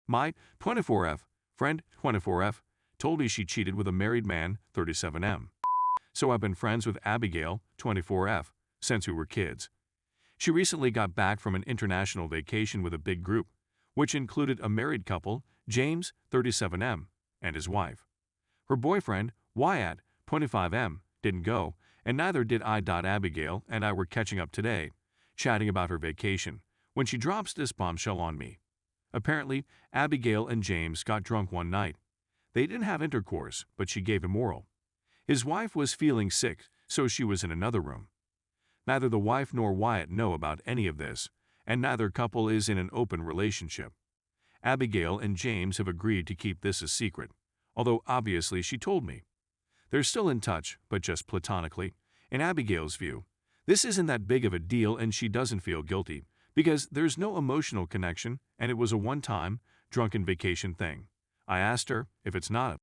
My 24F friend 24F told me she cheated with a married man 37M. So I've been friends with Abigail 24F since we were kids. She recently got back from an international vacation with a big group, which included a married couple, James 37M, and his wife. Her boyfriend, Wyatt 25M, didn't go, and neither did I. Abigail and I were catching up today, chatting about her vacation, when she drops this bombshell on me. Apparently, Abigail and James got drunk one night. They didn't have intercourse, but she gave him oral. His wife was feeling sick, so she was in another room. Neither the wife nor Wyatt know about any of this, and neither couple is in an open relationship. Abigail and James have agreed to keep this a secret, although obviously she told me. They're still in touch, but just platonically. In Abigail's view, this isn't that big of a deal and she doesn't feel guilty, because there's no emotional connection and it was a one-time, drunken vacation thing. I asked her, if it's not a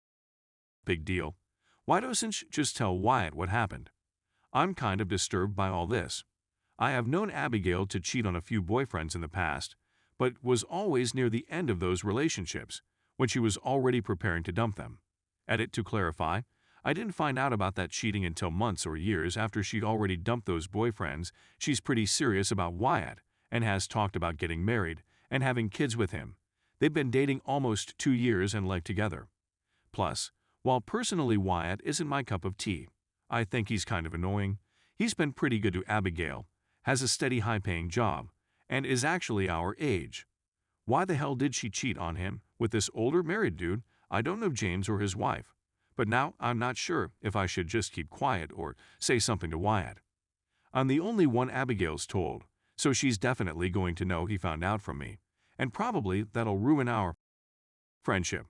big deal, why doesn't she just tell Wyatt what happened? I'm kind of disturbed by all this. I have known Abigail to cheat on a few boyfriends in the past, but was always near the end of those relationships, when she was already preparing to dump them. Edit to clarify, I didn't find out about that cheating until months or years after she'd already dumped those boyfriends. She's pretty serious about Wyatt and has talked about getting married and having kids with him. They've been dating almost 2 years and live together. Plus, while personally Wyatt isn't my cup of tea, I think he's kind of annoying. He's been pretty good to Abigail, has a steady high-paying job, and is actually our age. Why the hell did she cheat on him with this older married dude? I don't know James or his wife, but now I'm not sure if I should just keep quiet or say something to Wyatt. I'm the only one Abigail's told, so she's definitely going to know he found out from me, and probably that'll ruin our friendship.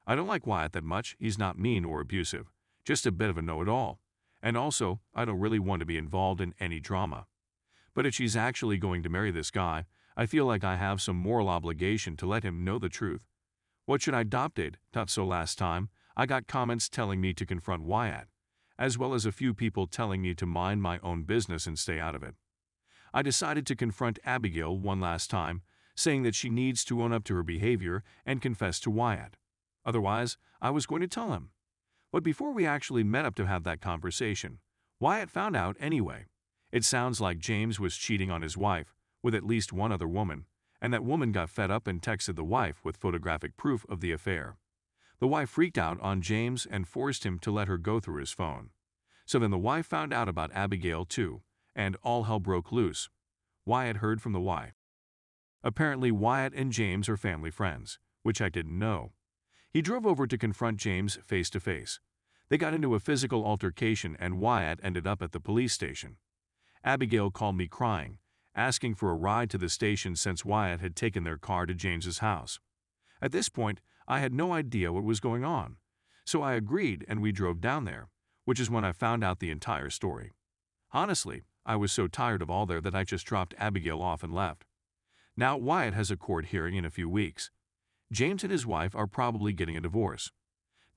I don't like Wyatt that much. He's not mean or abusive, just a bit of a know-it-all. And also, I don't really want to be involved in any drama. But if she's actually going to marry this guy, I feel like I have some moral obligation to let him know the truth. What should I adopt? So last time, I got comments telling me to confront Wyatt, as well as a few people telling me to mind my own business and stay out of it. I decided to confront Abigail one last time, saying that she needs to own up to her behavior and confess to Wyatt. Otherwise, I was going to tell him. But before we actually met up to have that conversation, Wyatt found out anyway. It sounds like James was cheating on his wife with at least one other woman, and that woman got fed up and texted the wife with photographic proof of the affair. The wife freaked out on James and forced him to let her go through his phone. So then the wife found out about Abigail too, and all hell broke loose. Wyatt heard from the wife. Apparently Wyatt and James are family friends, which I didn't know. He drove over to confront James face to face. They got into a physical altercation and Wyatt ended up at the police station. Abigail called me crying, asking for a ride to the station since Wyatt had taken their car to James's house. At this point, I had no idea what was going on, so I agreed and we drove down there, which is when I found out the entire story. Honestly, I was so tired of all there that I just dropped Abigail off and left. Now Wyatt has a court hearing in a few weeks. James and his wife are probably getting a divorce.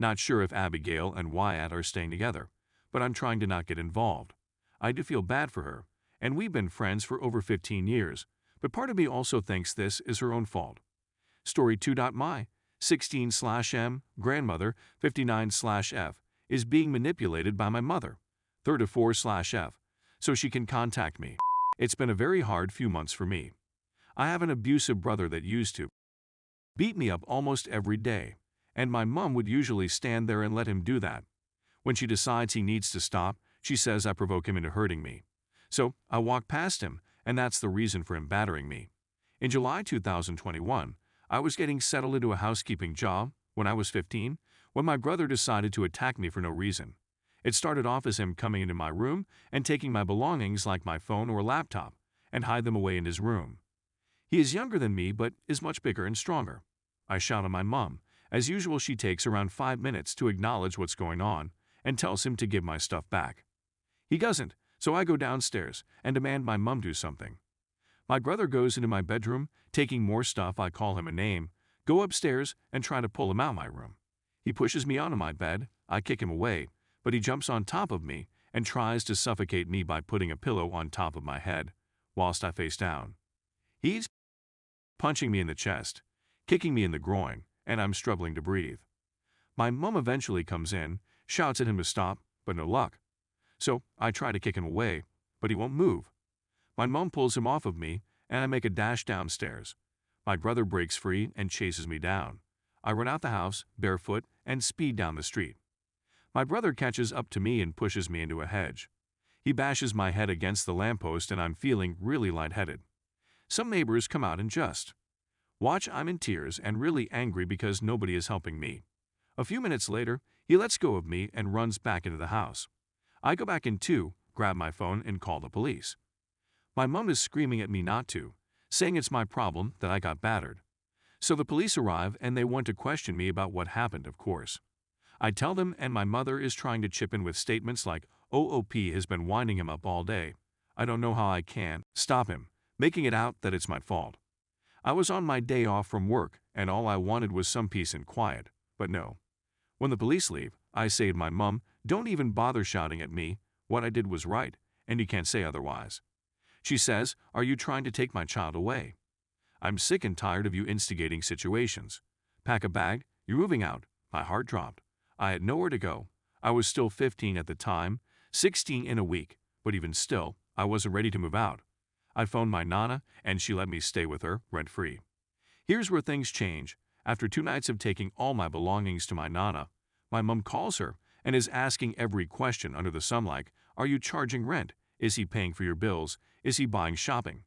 Not sure if Abigail and Wyatt are staying together, but I'm trying to not get involved. I do feel bad for her, and we've been friends for over 15 years, but part of me also thinks this is her own fault. Story 2.my 16/M grandmother 59/F is being manipulated by my mother 34/F so she can contact me. It's been a very hard few months for me. I have an abusive brother that used to beat me up almost every day, and my mom would usually stand there and let him do that. When she decides he needs to stop, she says I provoke him into hurting me. So I walk past him, and that's the reason for him battering me. In July 2021, I was getting settled into a housekeeping job when I was 15, when my brother decided to attack me for no reason. It started off as him coming into my room and taking my belongings like my phone or laptop and hide them away in his room. He is younger than me but is much bigger and stronger. I shout at my mom. As usual, she takes around 5 minutes to acknowledge what's going on and tells him to give my stuff back. He doesn't, so I go downstairs and demand my mom do something. My brother goes into my bedroom, taking more stuff. I call him a name, go upstairs and try to pull him out of my room. He pushes me onto my bed. I kick him away, but he jumps on top of me and tries to suffocate me by putting a pillow on top of my head whilst I face down. He's punching me in the chest. kicking me in the groin, and I'm struggling to breathe. My mom eventually comes in, shouts at him to stop, but no luck. So I try to kick him away, but he won't move. My mom pulls him off of me, and I make a dash downstairs. My brother breaks free and chases me down. I run out the house, barefoot, and speed down the street. My brother catches up to me and pushes me into a hedge. He bashes my head against the lamppost, and I'm feeling really lightheaded. Some neighbors come out and just watch. I'm in tears and really angry because nobody is helping me. A few minutes later, he lets go of me and runs back into the house. I go back in too, grab my phone, and call the police. My mom is screaming at me not to, saying it's my problem that I got battered. So the police arrive and they want to question me about what happened, of course. I tell them, and my mother is trying to chip in with statements like, "OOP has been winding him up all day. I don't know how I can stop him," making it out that it's my fault. I was on my day off from work, and all I wanted was some peace and quiet, but no. When the police leave, I say to my mom, "Don't even bother shouting at me. What I did was right, and you can't say otherwise." She says, "Are you trying to take my child away? I'm sick and tired of you instigating situations. Pack a bag, you're moving out." My heart dropped. I had nowhere to go. I was still 15 at the time, 16 in a week, but even still, I wasn't ready to move out. I phoned my nana, and she let me stay with her, rent-free. Here's where things change. After 2 nights of taking all my belongings to my nana, my mom calls her and is asking every question under the sun like, "Are you charging rent? Is he paying for your bills? Is he buying shopping?"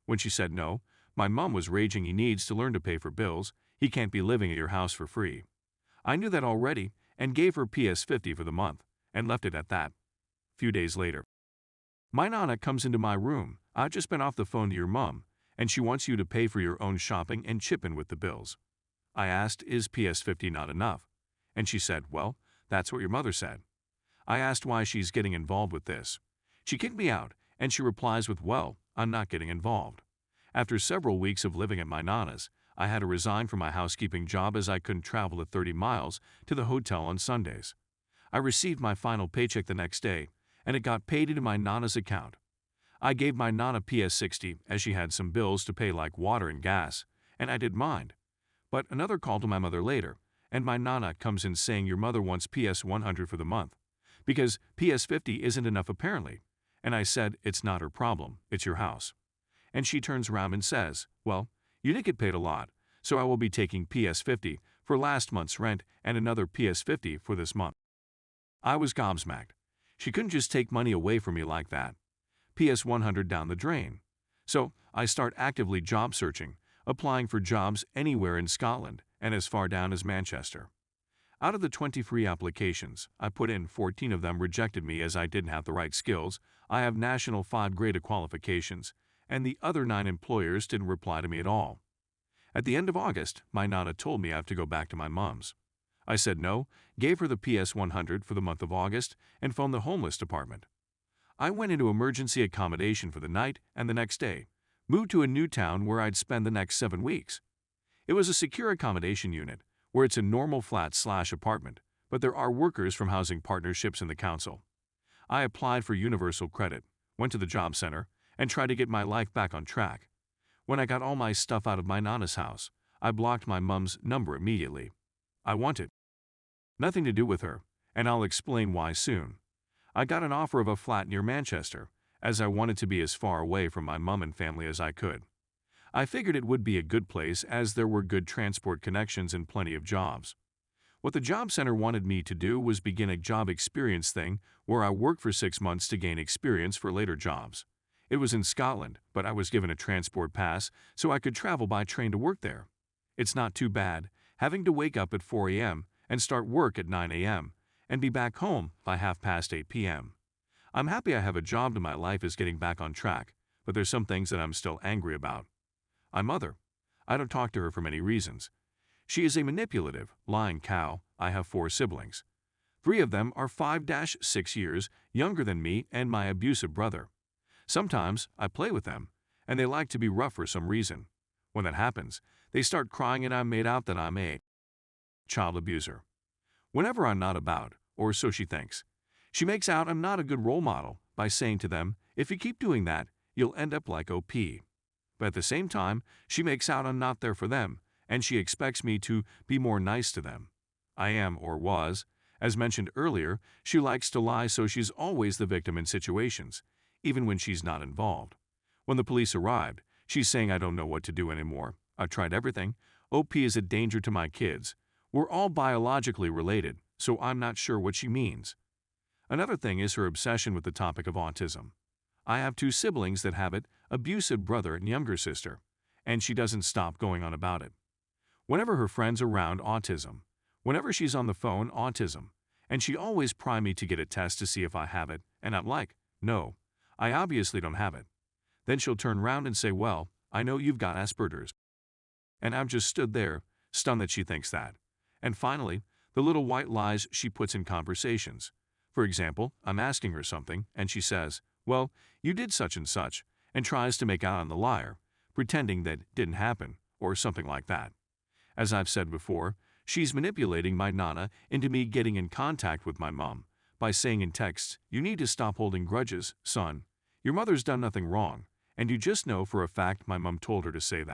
When she said no, my mom was raging. "He needs to learn to pay for bills. He can't be living at your house for free." I knew that already and gave her PS50 for the month and left it at that. Few days later, my nana comes into my room. "I've just been off the phone to your mom, and she wants you to pay for your own shopping and chip in with the bills." I asked, "Is PS50 not enough?" And she said, "Well, that's what your mother said." I asked why she's getting involved with this. She kicked me out, and she replies with, "Well, I'm not getting involved." After several weeks of living at my nana's, I had to resign from my housekeeping job as I couldn't travel the 30 miles to the hotel on Sundays. I received my final paycheck the next day, and it got paid into my nana's account. I gave my nana PS60 as she had some bills to pay like water and gas, and I didn't mind. But another call to my mother later, and my nana comes in saying your mother wants PS100 for the month, because PS50 isn't enough apparently. And I said, "It's not her problem, it's your house." And she turns around and says, "Well, you did get paid a lot, so I will be taking PS50 for last month's rent and another PS50 for this month." I was gobsmacked. She couldn't just take money away from me like that. PS100 down the drain. So I start actively job searching, applying for jobs anywhere in Scotland and as far down as Manchester. Out of the 20 free applications I put in, 14 of them rejected me as I didn't have the right skills. I have national 5-grade qualifications, and the other 9 employers didn't reply to me at all. At the end of August, my nana told me I have to go back to my mom's. I said no, gave her the PS100 for the month of August, and phoned the homeless department. I went into emergency accommodation for the night and the next day, moved to a new town where I'd spend the next 7 weeks. It was a secure accommodation unit, where it's a normal flat/apartment, but there are workers from housing partnerships in the council. I applied for universal credit, went to the job center, and tried to get my life back on track. When I got all my stuff out of my nana's house, I blocked my mom's number immediately. I wanted nothing to do with her, and I'll explain why soon. I got an offer of a flat near Manchester, as I wanted to be as far away from my mom and family as I could. I figured it would be a good place as there were good transport connections and plenty of jobs. What the job center wanted me to do was begin a job experience thing where I worked for 6 months to gain experience for later jobs. It was in Scotland, but I was given a transport pass so I could travel by train to work there. It's not too bad, having to wake up at 4 a.m. and start work at 9 a.m. and be back home by 8:30 p.m. I'm happy I have a job and my life is getting back on track, but there's some things that I'm still angry about. My mother. I don't talk to her for many reasons. She is a manipulative, lying cow. I have 4 siblings. 3 of them are 5-6 years younger than me and my abusive brother. Sometimes I play with them, and they like to be rough for some reason. When that happens, they start crying and I'm made out that I'm a child abuser. Whenever I'm not about, or so she thinks, she makes out I'm not a good role model by saying to them, "If you keep doing that, you'll end up like OP." But at the same time, she makes out I'm not there for them, and she expects me to be more nice to them. I am, or was. As mentioned earlier, she likes to lie, so she's always the victim in situations, even when she's not involved. When the police arrived, she's saying, "I don't know what to do anymore. I've tried everything. OP is a danger to my kids. We're all biologically related, so I'm not sure what she means." Another thing is her obsession with the topic of autism. I have 2 siblings that have it, abusive brother and younger sister, and she doesn't stop going on about it. Whenever her friends are around, autism. Whenever she's on the phone, autism. And she always pry me to get a test to see if I have it, and I'm like, "No, I obviously don't have it." Then she'll turn around and say, "Well, I know you've got Asperger's." And I've just stood there, stunned that she thinks that. And finally, the little white lies she puts in conversations. For example, I'm asking her something, and she says, "Well, you did such and such," and tries to make out I'm the liar, pretending that didn't happen, or something like that. As I've said before, she's manipulating my Nana into me getting in contact with my mom by saying in texts, "You need to stop holding grudges, son. Your mother's done nothing wrong, and you just know for a fact my mom told her to say that."